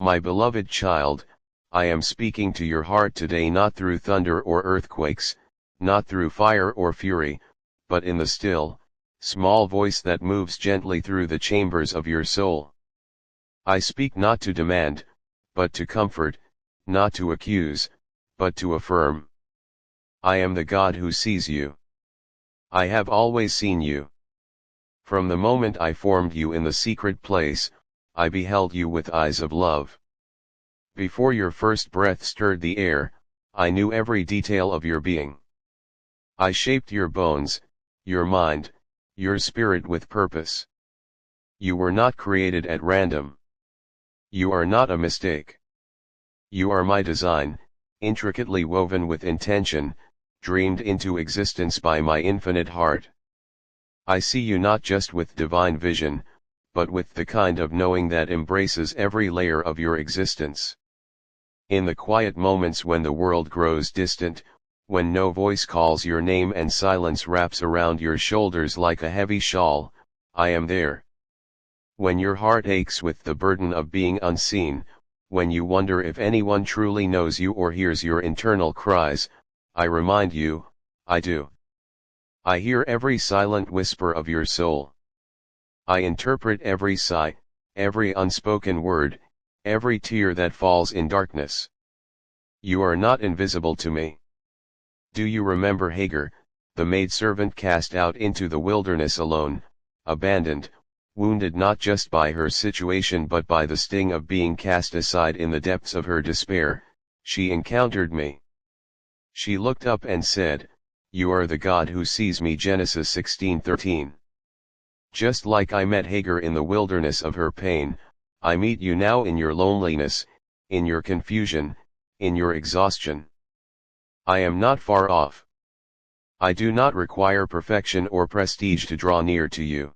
My beloved child, I am speaking to your heart today not through thunder or earthquakes, not through fire or fury, but in the still, small voice that moves gently through the chambers of your soul. I speak not to demand, but to comfort, not to accuse, but to affirm. I am the God who sees you. I have always seen you. From the moment I formed you in the secret place, I beheld you with eyes of love. Before your first breath stirred the air, I knew every detail of your being. I shaped your bones, your mind, your spirit with purpose. You were not created at random. You are not a mistake. You are my design, intricately woven with intention, dreamed into existence by my infinite heart. I see you not just with divine vision, but with the kind of knowing that embraces every layer of your existence. In the quiet moments when the world grows distant, when no voice calls your name and silence wraps around your shoulders like a heavy shawl, I am there. When your heart aches with the burden of being unseen, when you wonder if anyone truly knows you or hears your internal cries, I remind you, I do. I hear every silent whisper of your soul. I interpret every sigh, every unspoken word, every tear that falls in darkness. You are not invisible to me. Do you remember Hagar, the maidservant cast out into the wilderness alone, abandoned, wounded not just by her situation but by the sting of being cast aside in the depths of her despair? She encountered me. She looked up and said, "You are the God who sees me." Genesis 16:13. Just like I met Hagar in the wilderness of her pain, I meet you now in your loneliness, in your confusion, in your exhaustion. I am not far off. I do not require perfection or prestige to draw near to you.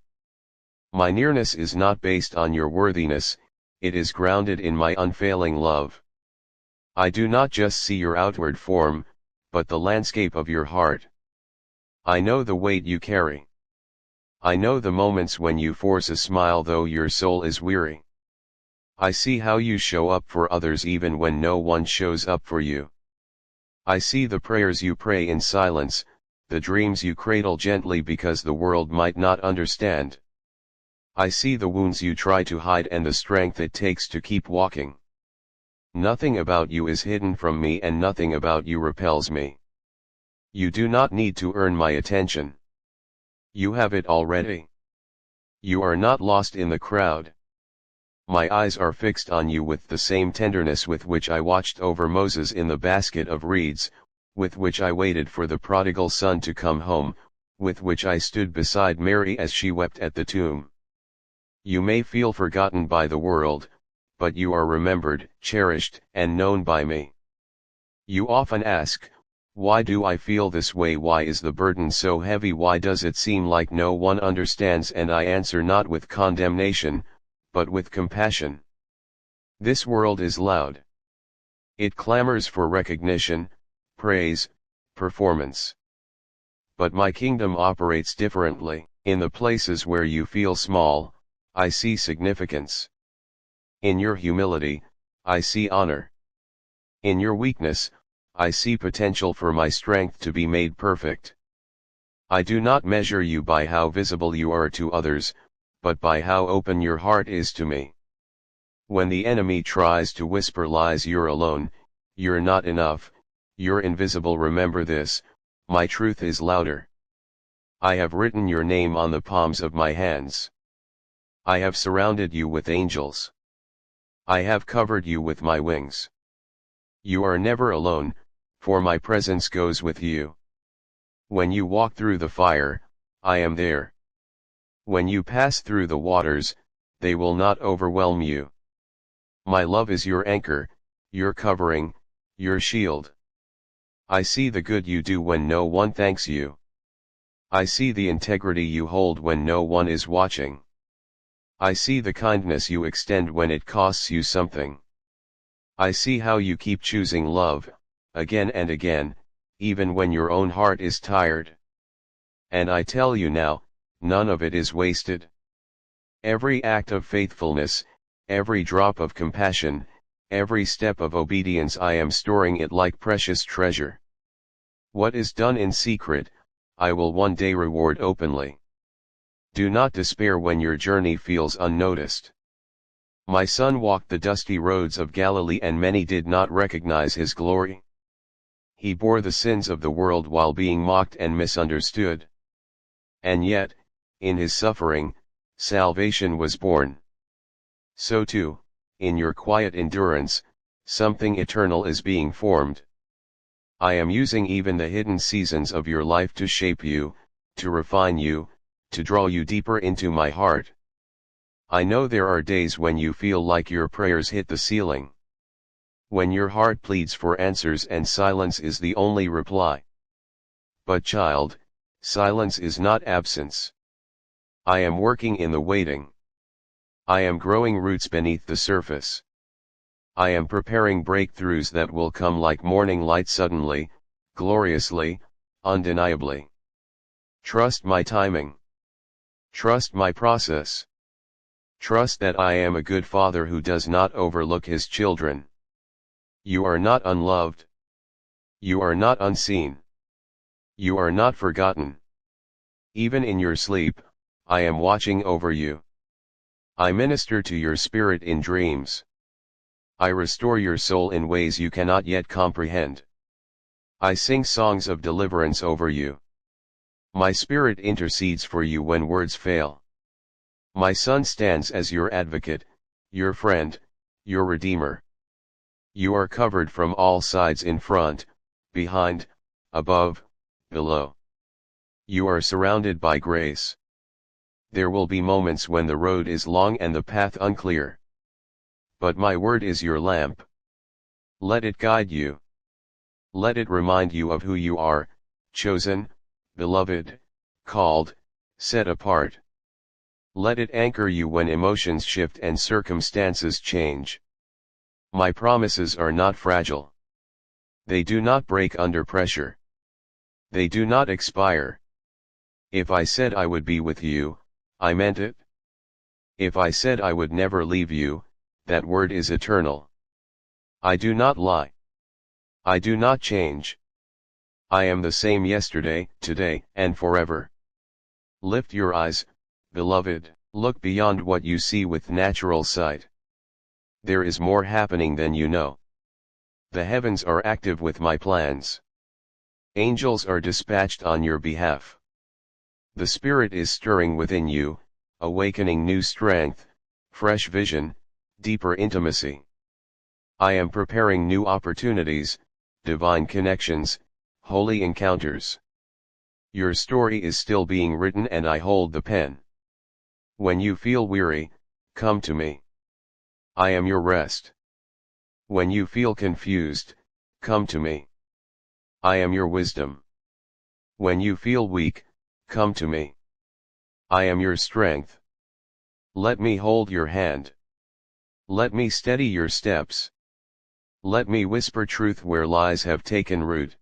My nearness is not based on your worthiness, it is grounded in my unfailing love. I do not just see your outward form, but the landscape of your heart. I know the weight you carry. I know the moments when you force a smile though your soul is weary. I see how you show up for others even when no one shows up for you. I see the prayers you pray in silence, the dreams you cradle gently because the world might not understand. I see the wounds you try to hide and the strength it takes to keep walking. Nothing about you is hidden from me and nothing about you repels me. You do not need to earn my attention. You have it already. You are not lost in the crowd. My eyes are fixed on you with the same tenderness with which I watched over Moses in the basket of reeds, with which I waited for the prodigal son to come home, with which I stood beside Mary as she wept at the tomb. You may feel forgotten by the world, but you are remembered, cherished, and known by me. You often ask, why do I feel this way? Why is the burden so heavy? Why does it seem like no one understands? And I answer not with condemnation, but with compassion. This world is loud. It clamors for recognition, praise, performance. But my kingdom operates differently. In the places where you feel small, I see significance. In your humility, I see honor. In your weakness, I see potential for my strength to be made perfect. I do not measure you by how visible you are to others, but by how open your heart is to me. When the enemy tries to whisper lies, you're alone, you're not enough, you're invisible, remember this, my truth is louder. I have written your name on the palms of my hands. I have surrounded you with angels. I have covered you with my wings. You are never alone, for my presence goes with you. When you walk through the fire, I am there. When you pass through the waters, they will not overwhelm you. My love is your anchor, your covering, your shield. I see the good you do when no one thanks you. I see the integrity you hold when no one is watching. I see the kindness you extend when it costs you something. I see how you keep choosing love, again and again, even when your own heart is tired. And I tell you now, none of it is wasted. Every act of faithfulness, every drop of compassion, every step of obedience I am storing it like precious treasure. What is done in secret, I will one day reward openly. Do not despair when your journey feels unnoticed. My son walked the dusty roads of Galilee and many did not recognize his glory. He bore the sins of the world while being mocked and misunderstood. And yet, in his suffering, salvation was born. So too, in your quiet endurance, something eternal is being formed. I am using even the hidden seasons of your life to shape you, to refine you, to draw you deeper into my heart. I know there are days when you feel like your prayers hit the ceiling. When your heart pleads for answers and silence is the only reply. But child, silence is not absence. I am working in the waiting. I am growing roots beneath the surface. I am preparing breakthroughs that will come like morning light suddenly, gloriously, undeniably. Trust my timing. Trust my process. Trust that I am a good father who does not overlook his children. You are not unloved. You are not unseen. You are not forgotten. Even in your sleep, I am watching over you. I minister to your spirit in dreams. I restore your soul in ways you cannot yet comprehend. I sing songs of deliverance over you. My spirit intercedes for you when words fail. My son stands as your advocate, your friend, your redeemer. You are covered from all sides, in front, behind, above, below. You are surrounded by grace. There will be moments when the road is long and the path unclear. But my word is your lamp. Let it guide you. Let it remind you of who you are, chosen, beloved, called, set apart. Let it anchor you when emotions shift and circumstances change. My promises are not fragile. They do not break under pressure. They do not expire. If I said I would be with you, I meant it. If I said I would never leave you, that word is eternal. I do not lie. I do not change. I am the same yesterday, today, and forever. Lift your eyes, beloved, look beyond what you see with natural sight. There is more happening than you know. The heavens are active with my plans. Angels are dispatched on your behalf. The Spirit is stirring within you, awakening new strength, fresh vision, deeper intimacy. I am preparing new opportunities, divine connections, holy encounters. Your story is still being written and I hold the pen. When you feel weary, come to me. I am your rest. When you feel confused, come to me. I am your wisdom. When you feel weak, come to me. I am your strength. Let me hold your hand. Let me steady your steps. Let me whisper truth where lies have taken root.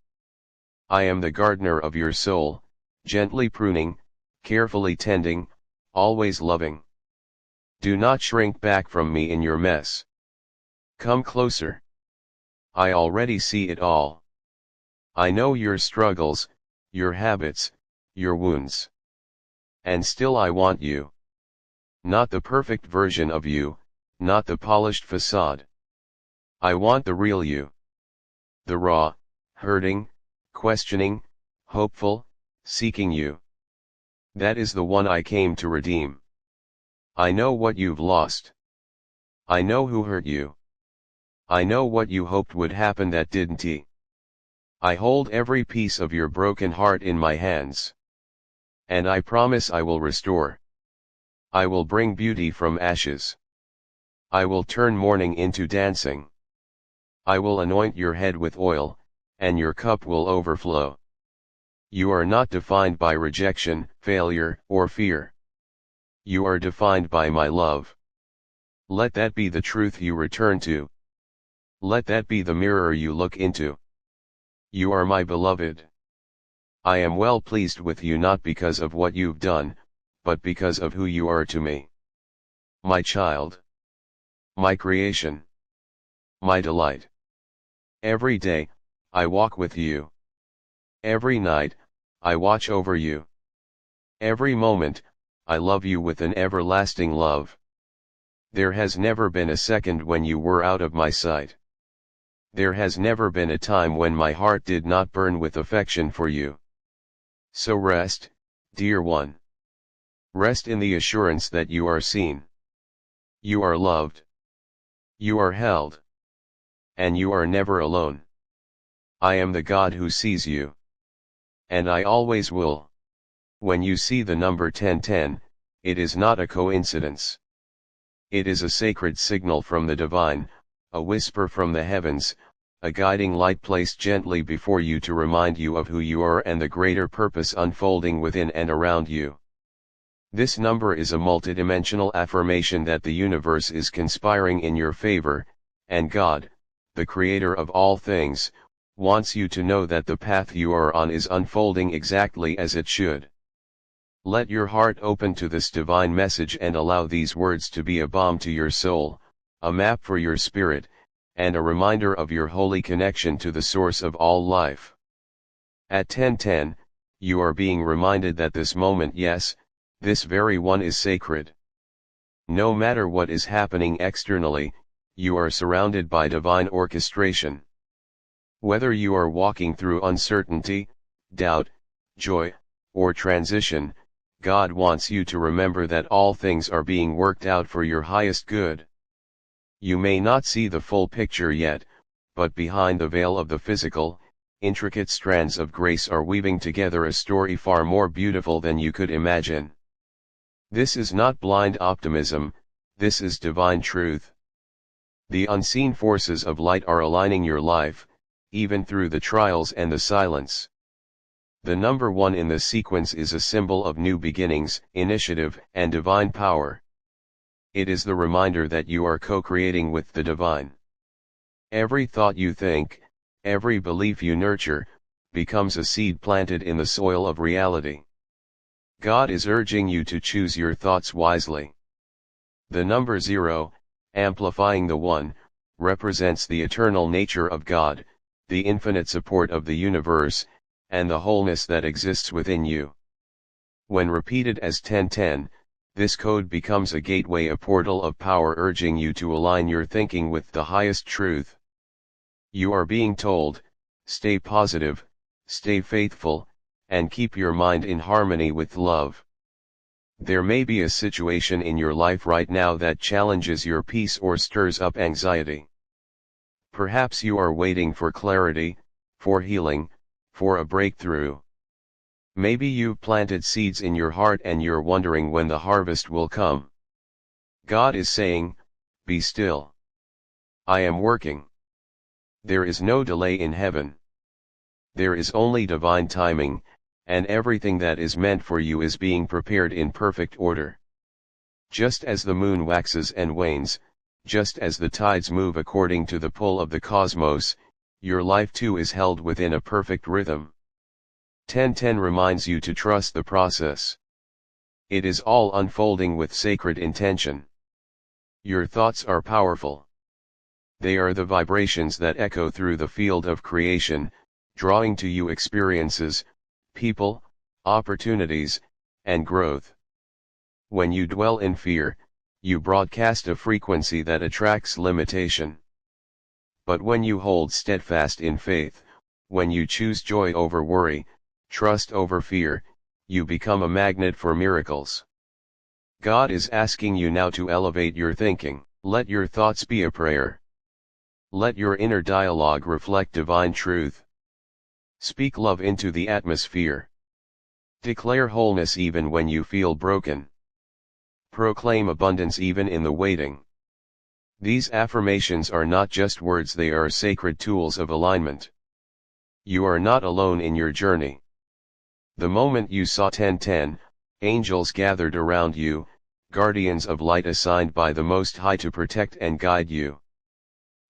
I am the gardener of your soul, gently pruning, carefully tending, always loving. Do not shrink back from me in your mess. Come closer. I already see it all. I know your struggles, your habits, your wounds. And still I want you. Not the perfect version of you, not the polished facade. I want the real you. The raw, hurting, questioning, hopeful, seeking you. That is the one I came to redeem. I know what you've lost. I know who hurt you. I know what you hoped would happen that didn't. I hold every piece of your broken heart in my hands. And I promise I will restore. I will bring beauty from ashes. I will turn mourning into dancing. I will anoint your head with oil, and your cup will overflow. You are not defined by rejection, failure, or fear. You are defined by my love. Let that be the truth you return to. Let that be the mirror you look into. You are my beloved. I am well pleased with you not because of what you've done, but because of who you are to me. My child. My creation. my delight. Every day, I walk with you. Every night, I watch over you. Every moment, I love you with an everlasting love. There has never been a second when you were out of my sight. There has never been a time when my heart did not burn with affection for you. So rest, dear one. Rest in the assurance that you are seen. You are loved. You are held. And you are never alone. I am the God who sees you. And I always will. When you see the number 1010, it is not a coincidence. It is a sacred signal from the divine, a whisper from the heavens, a guiding light placed gently before you to remind you of who you are and the greater purpose unfolding within and around you. This number is a multidimensional affirmation that the universe is conspiring in your favor, and God, the creator of all things, wants you to know that the path you are on is unfolding exactly as it should. Let your heart open to this divine message and allow these words to be a balm to your soul, a map for your spirit, and a reminder of your holy connection to the source of all life. At 1010, you are being reminded that this moment, yes, this very one is sacred. No matter what is happening externally, you are surrounded by divine orchestration. Whether you are walking through uncertainty, doubt, joy, or transition, God wants you to remember that all things are being worked out for your highest good. You may not see the full picture yet, but behind the veil of the physical, intricate strands of grace are weaving together a story far more beautiful than you could imagine. This is not blind optimism, this is divine truth. The unseen forces of light are aligning your life, even through the trials and the silence. The number 1 in the sequence is a symbol of new beginnings, initiative, and divine power. It is the reminder that you are co-creating with the divine. Every thought you think, every belief you nurture, becomes a seed planted in the soil of reality. God is urging you to choose your thoughts wisely. The number 0, amplifying the 1, represents the eternal nature of God, the infinite support of the universe, and the wholeness that exists within you. When repeated as 1010, this code becomes a gateway, a portal of power urging you to align your thinking with the highest truth. You are being told, stay positive, stay faithful, and keep your mind in harmony with love. There may be a situation in your life right now that challenges your peace or stirs up anxiety. Perhaps you are waiting for clarity, for healing, for a breakthrough. Maybe you've planted seeds in your heart and you're wondering when the harvest will come. God is saying, be still. I am working. There is no delay in heaven. There is only divine timing, and everything that is meant for you is being prepared in perfect order. Just as the moon waxes and wanes, just as the tides move according to the pull of the cosmos, your life too is held within a perfect rhythm. 1010 reminds you to trust the process. It is all unfolding with sacred intention. Your thoughts are powerful. They are the vibrations that echo through the field of creation, drawing to you experiences, people, opportunities, and growth. When you dwell in fear, you broadcast a frequency that attracts limitation. But when you hold steadfast in faith, when you choose joy over worry, trust over fear, you become a magnet for miracles. God is asking you now to elevate your thinking. Let your thoughts be a prayer. Let your inner dialogue reflect divine truth. Speak love into the atmosphere. Declare wholeness even when you feel broken. Proclaim abundance even in the waiting. These affirmations are not just words, they are sacred tools of alignment. You are not alone in your journey. The moment you saw 1010, angels gathered around you, guardians of light assigned by the Most High to protect and guide you.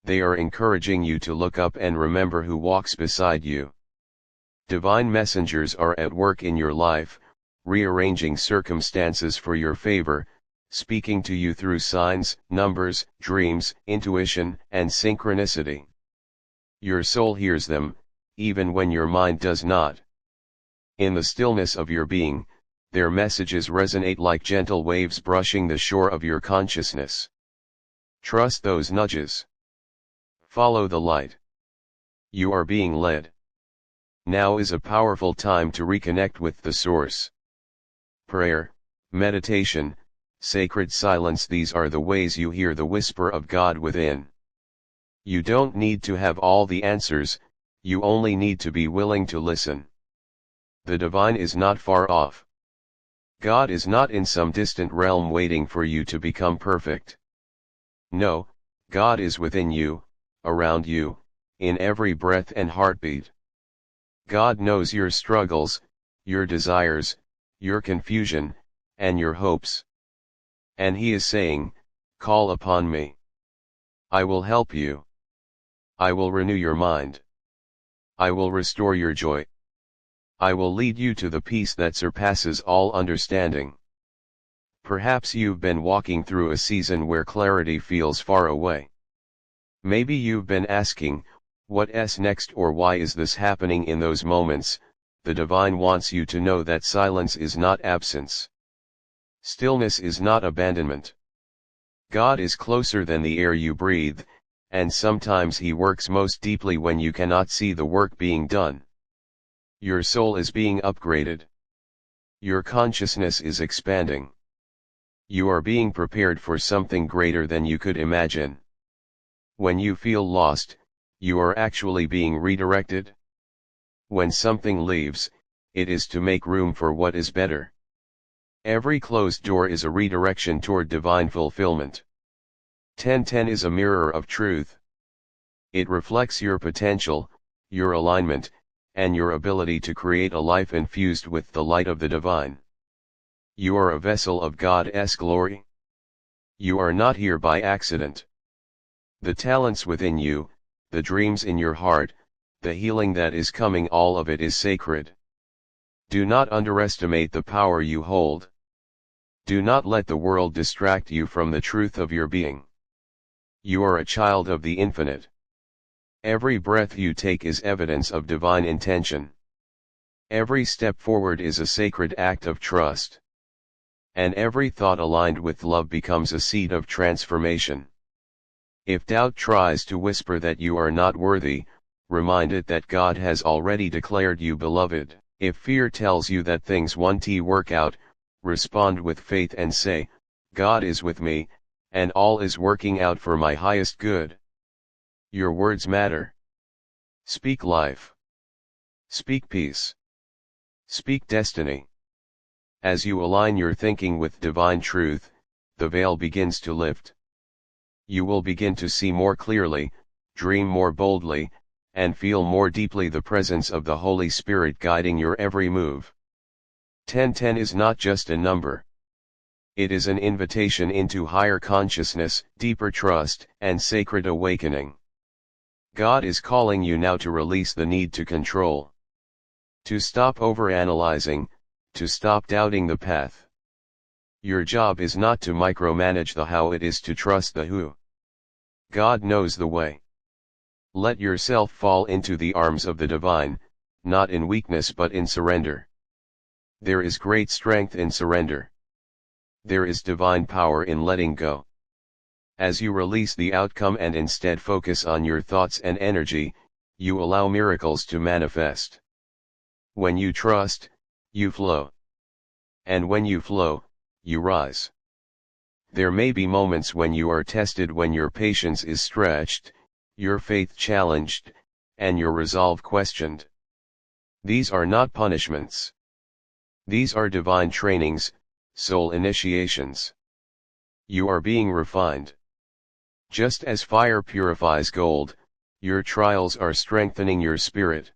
They are encouraging you to look up and remember who walks beside you. Divine messengers are at work in your life, rearranging circumstances for your favor, speaking to you through signs, numbers, dreams, intuition, and synchronicity. Your soul hears them, even when your mind does not. In the stillness of your being, their messages resonate like gentle waves brushing the shore of your consciousness. Trust those nudges. Follow the light. You are being led. Now is a powerful time to reconnect with the source. Prayer, meditation, sacred silence, these are the ways you hear the whisper of God within. You don't need to have all the answers, you only need to be willing to listen. The divine is not far off. God is not in some distant realm waiting for you to become perfect. No, God is within you, around you, in every breath and heartbeat. God knows your struggles, your desires, your confusion, and your hopes. And He is saying, call upon me. I will help you. I will renew your mind. I will restore your joy. I will lead you to the peace that surpasses all understanding. Perhaps you've been walking through a season where clarity feels far away. Maybe you've been asking, what's next, or why is this happening? In those moments, the divine wants you to know that silence is not absence. Stillness is not abandonment. God is closer than the air you breathe, and sometimes He works most deeply when you cannot see the work being done. Your soul is being upgraded. Your consciousness is expanding. You are being prepared for something greater than you could imagine. When you feel lost, you are actually being redirected. When something leaves, it is to make room for what is better. Every closed door is a redirection toward divine fulfillment. 1010 is a mirror of truth. It reflects your potential, your alignment, and your ability to create a life infused with the light of the divine. You are a vessel of God's glory. You are not here by accident. The talents within you, the dreams in your heart, the healing that is coming, all of it is sacred. Do not underestimate the power you hold. Do not let the world distract you from the truth of your being. You are a child of the infinite. Every breath you take is evidence of divine intention. Every step forward is a sacred act of trust. And every thought aligned with love becomes a seed of transformation. If doubt tries to whisper that you are not worthy, remind it that God has already declared you beloved. If fear tells you that things won't work out, respond with faith and say, God is with me, and all is working out for my highest good. Your words matter. Speak life. Speak peace. Speak destiny. As you align your thinking with divine truth, the veil begins to lift. You will begin to see more clearly, dream more boldly, and feel more deeply the presence of the Holy Spirit guiding your every move. 1010 is not just a number. It is an invitation into higher consciousness, deeper trust, and sacred awakening. God is calling you now to release the need to control. To stop overanalyzing, to stop doubting the path. Your job is not to micromanage the how, it is to trust the who. God knows the way. Let yourself fall into the arms of the divine, not in weakness but in surrender. There is great strength in surrender. There is divine power in letting go. As you release the outcome and instead focus on your thoughts and energy, you allow miracles to manifest. When you trust, you flow. And when you flow, you rise. There may be moments when you are tested, when your patience is stretched, your faith challenged, and your resolve questioned. These are not punishments. These are divine trainings, soul initiations. You are being refined. Just as fire purifies gold, your trials are strengthening your spirit.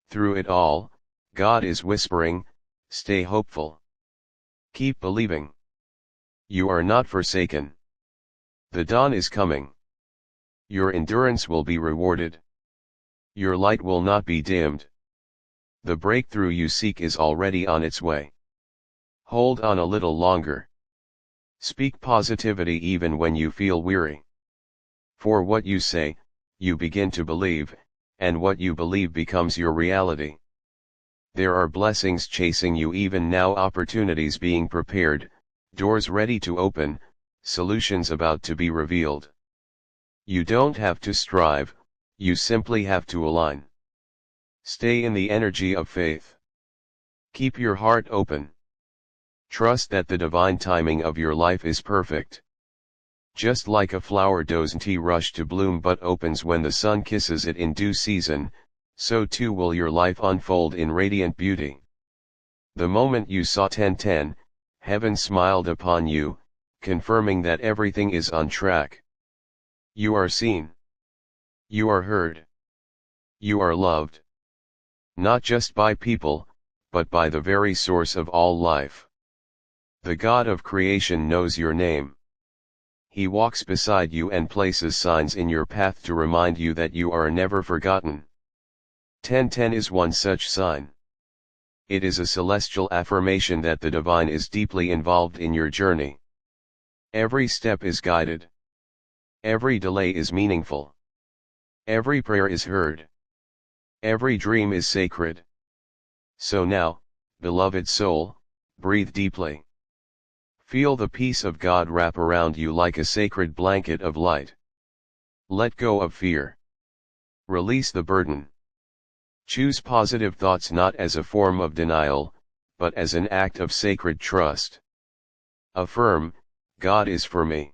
Through it all, God is whispering, stay hopeful. Keep believing. You are not forsaken. The dawn is coming. Your endurance will be rewarded. Your light will not be dimmed. The breakthrough you seek is already on its way. Hold on a little longer. Speak positivity even when you feel weary. For what you say, you begin to believe, and what you believe becomes your reality. There are blessings chasing you even now, opportunities being prepared, doors ready to open, solutions about to be revealed. You don't have to strive, you simply have to align. Stay in the energy of faith. Keep your heart open. Trust that the divine timing of your life is perfect. Just like a flower doesn't rush to bloom but opens when the sun kisses it in due season, so too will your life unfold in radiant beauty. The moment you saw 1010, heaven smiled upon you, confirming that everything is on track. You are seen. You are heard. You are loved. Not just by people, but by the very source of all life. The God of creation knows your name. He walks beside you and places signs in your path to remind you that you are never forgotten. 1010 is one such sign. It is a celestial affirmation that the divine is deeply involved in your journey. Every step is guided. Every delay is meaningful. Every prayer is heard. Every dream is sacred. So now, beloved soul, breathe deeply. Feel the peace of God wrap around you like a sacred blanket of light. Let go of fear. Release the burden. Choose positive thoughts not as a form of denial, but as an act of sacred trust. Affirm, God is for me.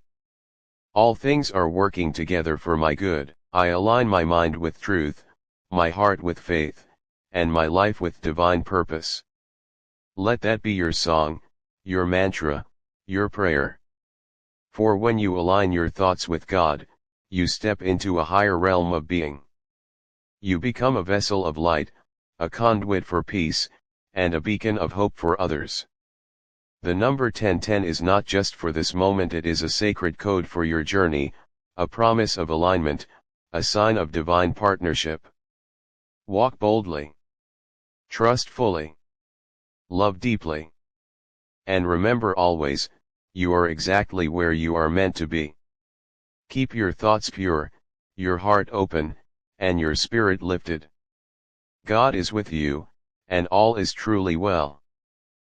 All things are working together for my good. I align my mind with truth, my heart with faith, and my life with divine purpose. Let that be your song, your mantra, your prayer. For when you align your thoughts with God, you step into a higher realm of being. You become a vessel of light, a conduit for peace, and a beacon of hope for others. The number 1010 is not just for this moment, it is a sacred code for your journey, a promise of alignment, a sign of divine partnership. Walk boldly. Trust fully. Love deeply. And remember always, you are exactly where you are meant to be. Keep your thoughts pure, your heart open, and your spirit lifted. God is with you, and all is truly well.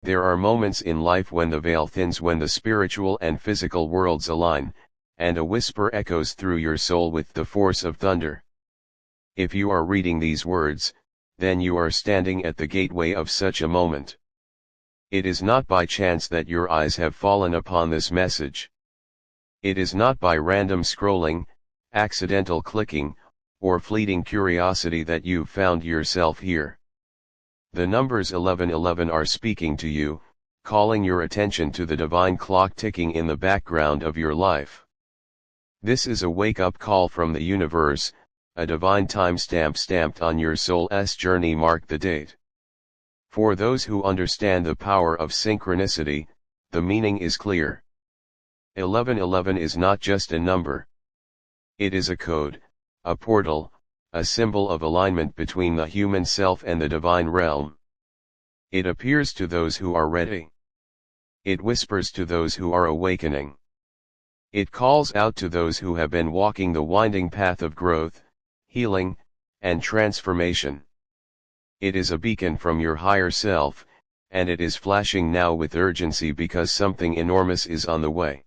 There are moments in life when the veil thins, when the spiritual and physical worlds align, and a whisper echoes through your soul with the force of thunder. If you are reading these words, then you are standing at the gateway of such a moment. It is not by chance that your eyes have fallen upon this message. It is not by random scrolling, accidental clicking, or fleeting curiosity that you've found yourself here. The numbers 1111 are speaking to you, calling your attention to the divine clock ticking in the background of your life. This is a wake-up call from the universe, a divine timestamp stamped on your soul's journey. Mark the date. For those who understand the power of synchronicity, the meaning is clear. 1111 is not just a number. It is a code, a portal, a symbol of alignment between the human self and the divine realm. It appears to those who are ready. It whispers to those who are awakening. It calls out to those who have been walking the winding path of growth, healing, and transformation. It is a beacon from your higher self, and it is flashing now with urgency because something enormous is on the way.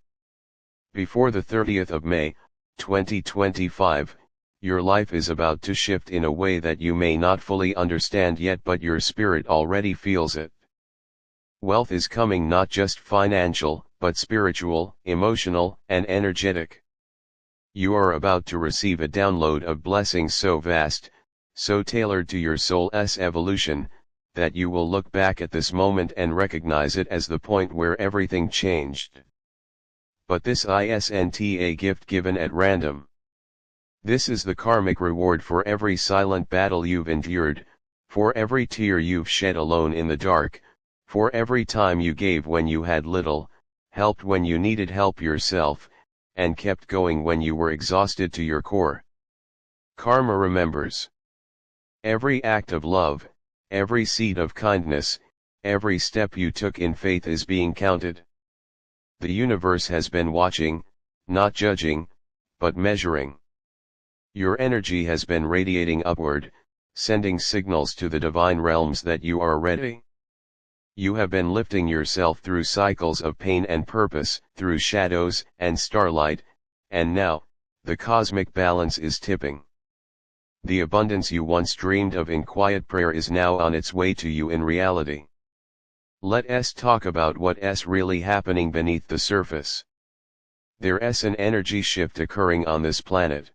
Before the 30th of May, 2025, your life is about to shift in a way that you may not fully understand yet, but your spirit already feels it. Wealth is coming, not just financial, but spiritual, emotional, and energetic. You are about to receive a download of blessings so vast, so tailored to your soul's evolution, that you will look back at this moment and recognize it as the point where everything changed. But this isn't a gift given at random. This is the karmic reward for every silent battle you've endured, for every tear you've shed alone in the dark, for every time you gave when you had little, helped when you needed help yourself, and kept going when you were exhausted to your core. Karma remembers. Every act of love, every seed of kindness, every step you took in faith is being counted. The universe has been watching, not judging, but measuring. Your energy has been radiating upward, sending signals to the divine realms that you are ready. You have been lifting yourself through cycles of pain and purpose, through shadows and starlight, and now, the cosmic balance is tipping. The abundance you once dreamed of in quiet prayer is now on its way to you in reality. Let us talk about what's really happening beneath the surface. There's an energy shift occurring on this planet.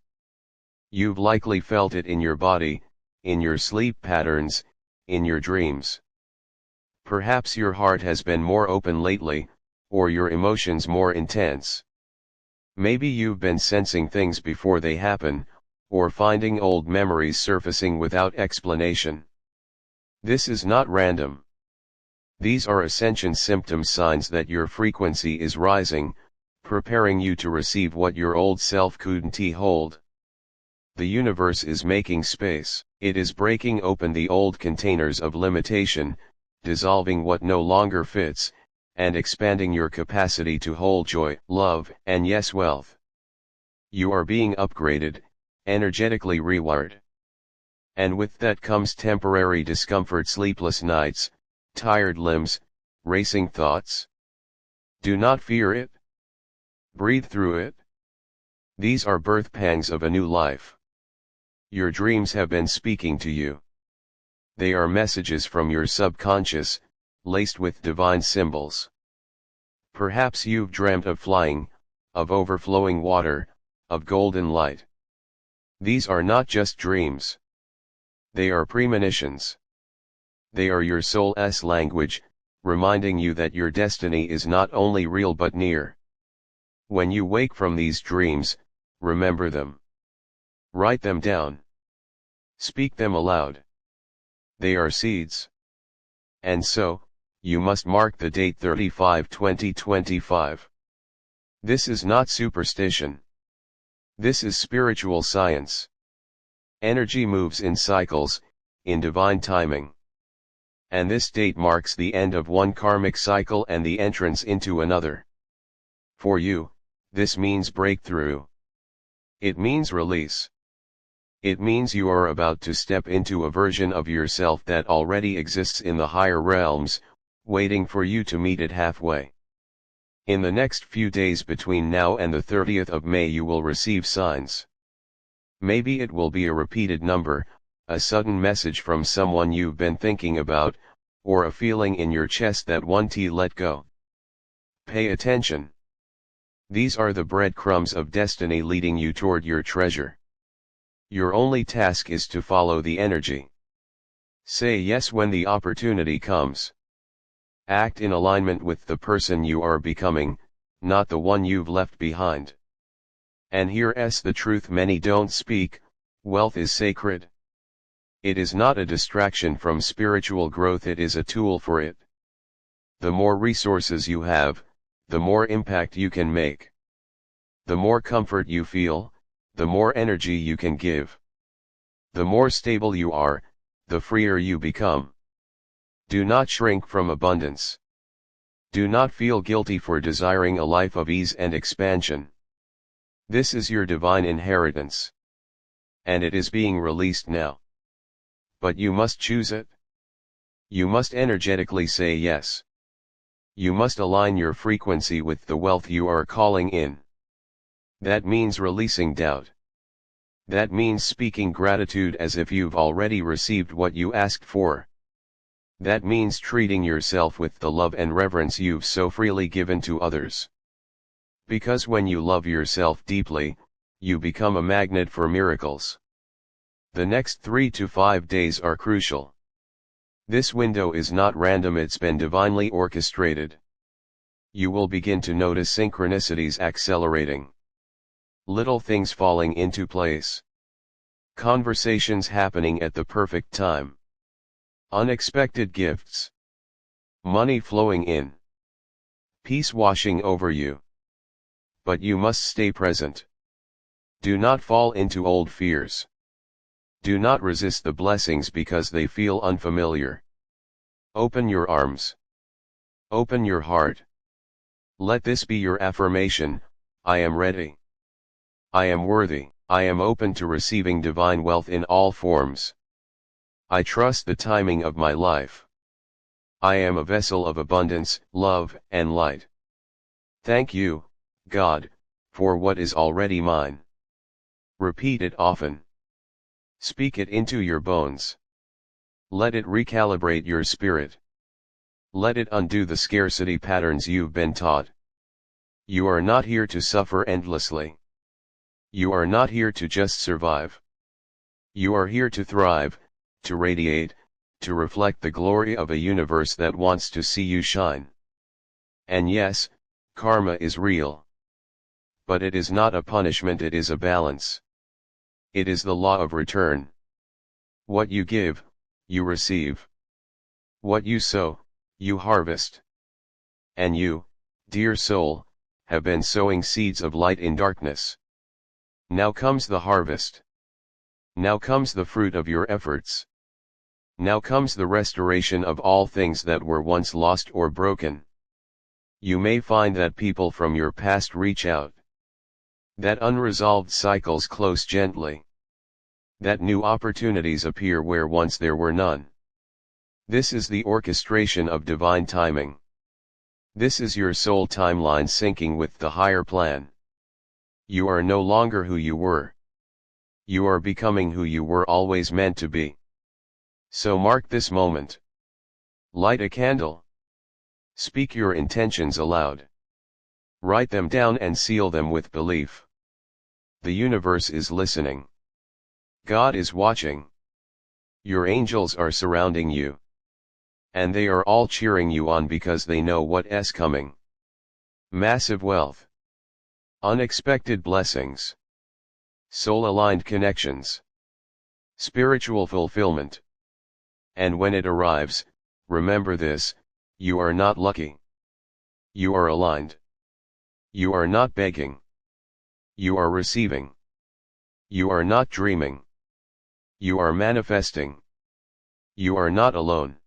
You've likely felt it in your body, in your sleep patterns, in your dreams. Perhaps your heart has been more open lately, or your emotions more intense. Maybe you've been sensing things before they happen, or finding old memories surfacing without explanation. This is not random. These are ascension symptom signs that your frequency is rising, preparing you to receive what your old self couldn't hold. The universe is making space. It is breaking open the old containers of limitation, dissolving what no longer fits, and expanding your capacity to hold joy, love, and yes, wealth. You are being upgraded, energetically rewired. And with that comes temporary discomfort, sleepless nights, tired limbs, racing thoughts. Do not fear it. Breathe through it. These are birth pangs of a new life. Your dreams have been speaking to you. They are messages from your subconscious, laced with divine symbols. Perhaps you've dreamt of flying, of overflowing water, of golden light. These are not just dreams. They are premonitions. They are your soul's language, reminding you that your destiny is not only real but near. When you wake from these dreams, remember them. Write them down. Speak them aloud. They are seeds. And so, you must mark the date 35/2025. This is not superstition. This is spiritual science. Energy moves in cycles, in divine timing. And this date marks the end of one karmic cycle and the entrance into another. For you, this means breakthrough. It means release. It means you are about to step into a version of yourself that already exists in the higher realms, waiting for you to meet it halfway. In the next few days between now and the 30th of May you will receive signs. Maybe it will be a repeated number, a sudden message from someone you've been thinking about, or a feeling in your chest that won't let go. Pay attention. These are the breadcrumbs of destiny leading you toward your treasure. Your only task is to follow the energy. Say yes when the opportunity comes. Act in alignment with the person you are becoming, not the one you've left behind. And here's the truth many don't speak: wealth is sacred. It is not a distraction from spiritual growth, it is a tool for it. The more resources you have, the more impact you can make. The more comfort you feel, the more energy you can give. The more stable you are, the freer you become. Do not shrink from abundance. Do not feel guilty for desiring a life of ease and expansion. This is your divine inheritance. And it is being released now. But you must choose it. You must energetically say yes. You must align your frequency with the wealth you are calling in. That means releasing doubt. That means speaking gratitude as if you've already received what you asked for. That means treating yourself with the love and reverence you've so freely given to others. Because when you love yourself deeply, you become a magnet for miracles. The next 3 to 5 days are crucial. This window is not random, it's been divinely orchestrated. You will begin to notice synchronicities accelerating. Little things falling into place. Conversations happening at the perfect time. Unexpected gifts. Money flowing in. Peace washing over you. But you must stay present. Do not fall into old fears. Do not resist the blessings because they feel unfamiliar. Open your arms. Open your heart. Let this be your affirmation: I am ready. I am worthy. I am open to receiving divine wealth in all forms. I trust the timing of my life. I am a vessel of abundance, love, and light. Thank you, God, for what is already mine. Repeat it often. Speak it into your bones. Let it recalibrate your spirit. Let it undo the scarcity patterns you've been taught. You are not here to suffer endlessly. You are not here to just survive. You are here to thrive, to radiate, to reflect the glory of a universe that wants to see you shine. And yes, karma is real. But it is not a punishment, it is a balance. It is the law of return. What you give, you receive. What you sow, you harvest. And you, dear soul, have been sowing seeds of light in darkness. Now comes the harvest. Now comes the fruit of your efforts. Now comes the restoration of all things that were once lost or broken. You may find that people from your past reach out. That unresolved cycles close gently. That new opportunities appear where once there were none. This is the orchestration of divine timing. This is your soul timeline syncing with the higher plan. You are no longer who you were. You are becoming who you were always meant to be. So mark this moment. Light a candle. Speak your intentions aloud. Write them down and seal them with belief. The universe is listening. God is watching. Your angels are surrounding you. And they are all cheering you on because they know what's coming. Massive wealth. Unexpected blessings. Soul-aligned connections. Spiritual fulfillment. And when it arrives, remember this: you are not lucky. You are aligned. You are not begging. You are receiving. You are not dreaming. You are manifesting. You are not alone.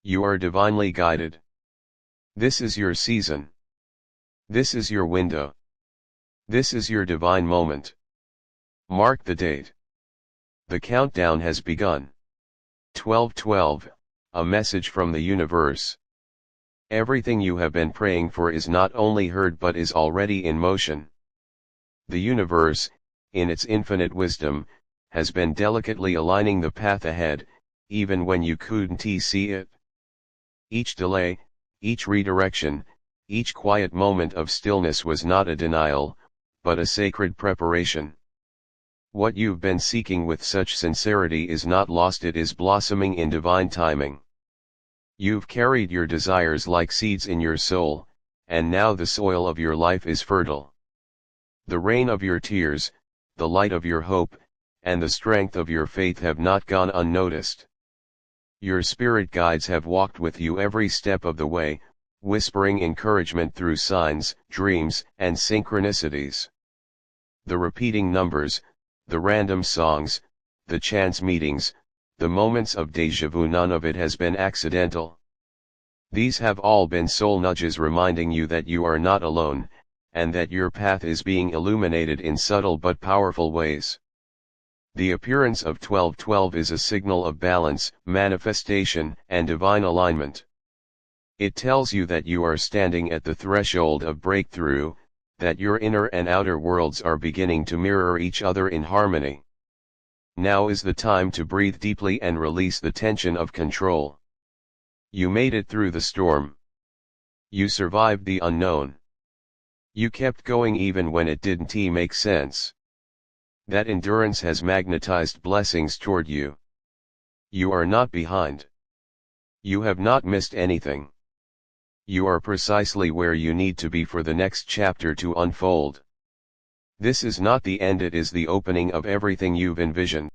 You are divinely guided. This is your season. This is your window. This is your divine moment. Mark the date. The countdown has begun. 12/12, a message from the universe. Everything you have been praying for is not only heard but is already in motion. The universe, in its infinite wisdom, has been delicately aligning the path ahead, even when you couldn't see it. Each delay, each redirection, each quiet moment of stillness was not a denial, but a sacred preparation. What you've been seeking with such sincerity is not lost, it is blossoming in divine timing. You've carried your desires like seeds in your soul, and now the soil of your life is fertile. The rain of your tears, the light of your hope, and the strength of your faith have not gone unnoticed. Your spirit guides have walked with you every step of the way, whispering encouragement through signs, dreams, and synchronicities. The repeating numbers, the random songs, the chance meetings, the moments of déjà vu, none of it has been accidental. These have all been soul nudges reminding you that you are not alone, and that your path is being illuminated in subtle but powerful ways. The appearance of 12/12 is a signal of balance, manifestation, and divine alignment. It tells you that you are standing at the threshold of breakthrough, that your inner and outer worlds are beginning to mirror each other in harmony. Now is the time to breathe deeply and release the tension of control. You made it through the storm. You survived the unknown. You kept going even when it didn't make sense. That endurance has magnetized blessings toward you. You are not behind. You have not missed anything. You are precisely where you need to be for the next chapter to unfold. This is not the end, it is the opening of everything you've envisioned.